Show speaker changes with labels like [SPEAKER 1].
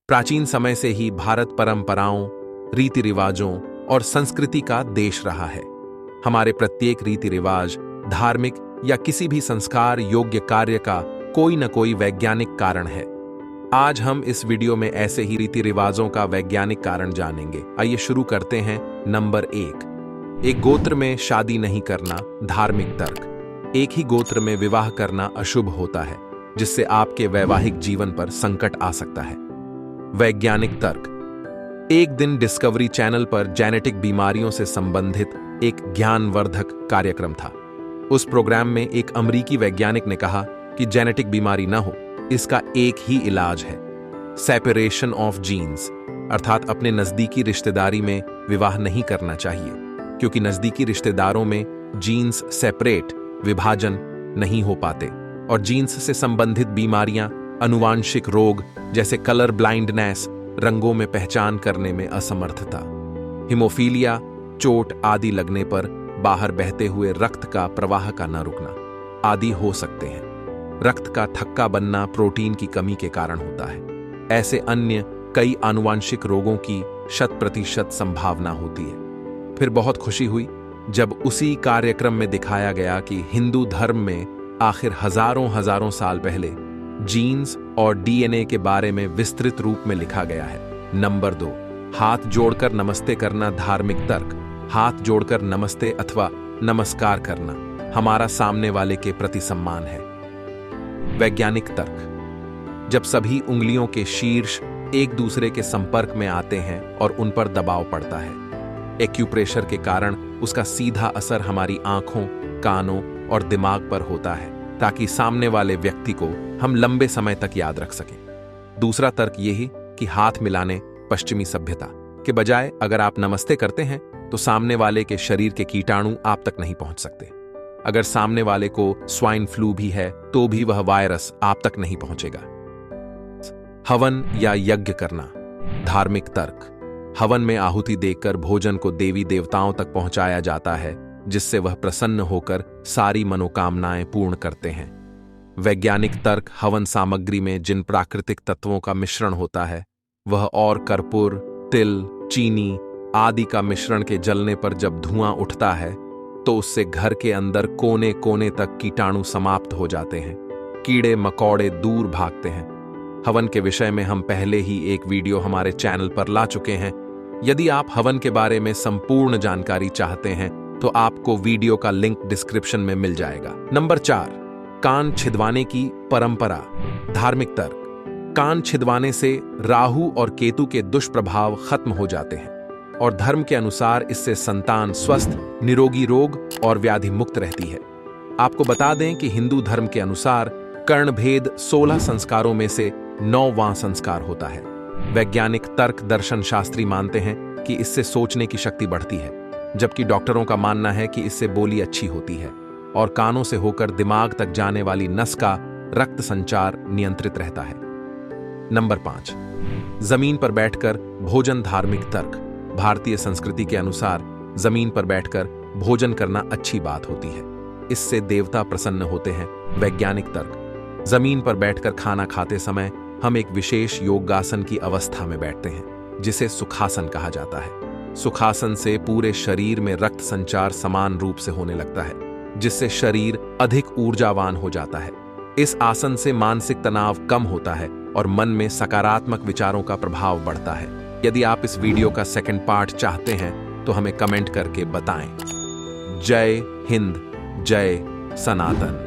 [SPEAKER 1] प्राचीन समय से ही भारत परंपराओं, रीति रिवाजों और संस्कृति का देश रहा है। हमारे प्रत्येक रीति रिवाज, धार्मिक या किसी भी संस्कार योग्य कार्य का कोई न कोई वैज्ञानिक कारण है। आज हम इस वीडियो में ऐसे ही रीति रिवाजों का वैज्ञानिक कारण जानेंगे। आइए शुरू करते हैं। नंबर 1, एक गोत्र में शादी नहीं करना, धार्मिक तर्क। एक ही गोत्र में विवाह करना अशुभ होता है, जिससे आपके वैवाहिक जीवन पर संकट आ सकता है। वैज्ञानिक तर्क। एक दिन डिस्कवरी चैनल पर जेनेटिक बीमारियों से संबंधित एक ज्ञानवर्धक कार्यक्रम था। उस प्रोग्राम में एक अमेरिकी वैज्ञानिक ने कहा कि जेनेटिक बीमारी न हो, इसका एक ही इलाज है, सेपरेशन ऑफ जीन्स, अर्थात अपने नजदीकी रिश्तेदारी में विवाह नहीं करना चाहिए, क्योंकि नजदीकी रिश्तेदारों में जीन्स सेपरेट, विभाजन नहीं हो पाते और जीन्स से संबंधित बीमारियां, आनुवांशिक रोग जैसे कलर ब्लाइंडनेस, रंगों में पहचान करने में असमर्थता, हिमोफीलिया, चोट आदि लगने पर बाहर बहते हुए रक्त का प्रवाह का न रुकना आदि हो सकते हैं। रक्त का थक्का बनना प्रोटीन की कमी के कारण होता है। ऐसे अन्य कई आनुवांशिक रोगों की 100% संभावना होती है। फिर बहुत खुशी हुई जब उसी कार्यक्रम में दिखाया गया कि हिंदू धर्म में आखिर हजारों साल पहले जीन्स और डीएनए के बारे में विस्तृत रूप में लिखा गया है। नंबर 2, हाथ जोड़कर नमस्ते करना, धार्मिक तर्क। हाथ जोड़कर नमस्ते अथवा नमस्कार करना हमारा सामने वाले के प्रति सम्मान है। वैज्ञानिक तर्क। जब सभी उंगलियों के शीर्ष एक दूसरे के संपर्क में आते हैं और उन पर दबाव पड़ता है, एक्यूप्रेशर के कारण उसका सीधा असर हमारी आंखों, कानों और दिमाग पर होता है, ताकि सामने वाले व्यक्ति को हम लंबे समय तक याद रख सकें। दूसरा तर्क यही कि हाथ मिलाने पश्चिमी सभ्यता के बजाय अगर आप नमस्ते करते हैं तो सामने वाले के शरीर के कीटाणु आप तक नहीं पहुंच सकते। अगर सामने वाले को स्वाइन फ्लू भी है तो भी वह वायरस आप तक नहीं पहुंचेगा। हवन या यज्ञ करना, धार्मिक तर्क। हवन में आहुति देकर भोजन को देवी देवताओं तक पहुंचाया जाता है, जिससे वह प्रसन्न होकर सारी मनोकामनाएं पूर्ण करते हैं। वैज्ञानिक तर्क। हवन सामग्री में जिन प्राकृतिक तत्वों का मिश्रण होता है वह और कर्पूर, तिल, चीनी आदि का मिश्रण के जलने पर जब धुआं उठता है तो उससे घर के अंदर कोने कोने तक कीटाणु समाप्त हो जाते हैं, कीड़े मकोड़े दूर भागते हैं। हवन के विषय में हम पहले ही एक वीडियो हमारे चैनल पर ला चुके हैं। यदि आप हवन के बारे में संपूर्ण जानकारी चाहते हैं तो आपको वीडियो का लिंक डिस्क्रिप्शन में मिल जाएगा। नंबर 4, कान छिदवाने की परंपरा, धार्मिक तर्क। कान छिदवाने से राहु और केतु के दुष्प्रभाव खत्म हो जाते हैं और धर्म के अनुसार इससे संतान स्वस्थ, निरोगी, रोग और व्याधि मुक्त रहती है। आपको बता दें कि हिंदू धर्म के अनुसार कर्णभेद 16 संस्कारों में से 9वां संस्कार होता है। वैज्ञानिक तर्क। दर्शन शास्त्री मानते हैं कि इससे सोचने की शक्ति बढ़ती है, जबकि डॉक्टरों का मानना है कि इससे बोली अच्छी होती है और कानों से होकर दिमाग तक जाने वाली नस का रक्त संचार नियंत्रित रहता है। नंबर 5, जमीन पर बैठकर भोजन, धार्मिक तर्क। भारतीय संस्कृति के अनुसार जमीन पर बैठकर भोजन करना अच्छी बात होती है, इससे देवता प्रसन्न होते हैं। वैज्ञानिक तर्क। जमीन पर बैठकर खाना खाते समय हम एक विशेष योगासन की अवस्था में बैठते हैं, जिसे सुखासन कहा जाता है। सुखासन से पूरे शरीर में रक्त संचार समान रूप से होने लगता है, जिससे शरीर अधिक ऊर्जावान हो जाता है। इस आसन से मानसिक तनाव कम होता है और मन में सकारात्मक विचारों का प्रभाव बढ़ता है। यदि आप इस वीडियो का सेकंड पार्ट चाहते हैं तो हमें कमेंट करके बताएं। जय हिंद, जय सनातन।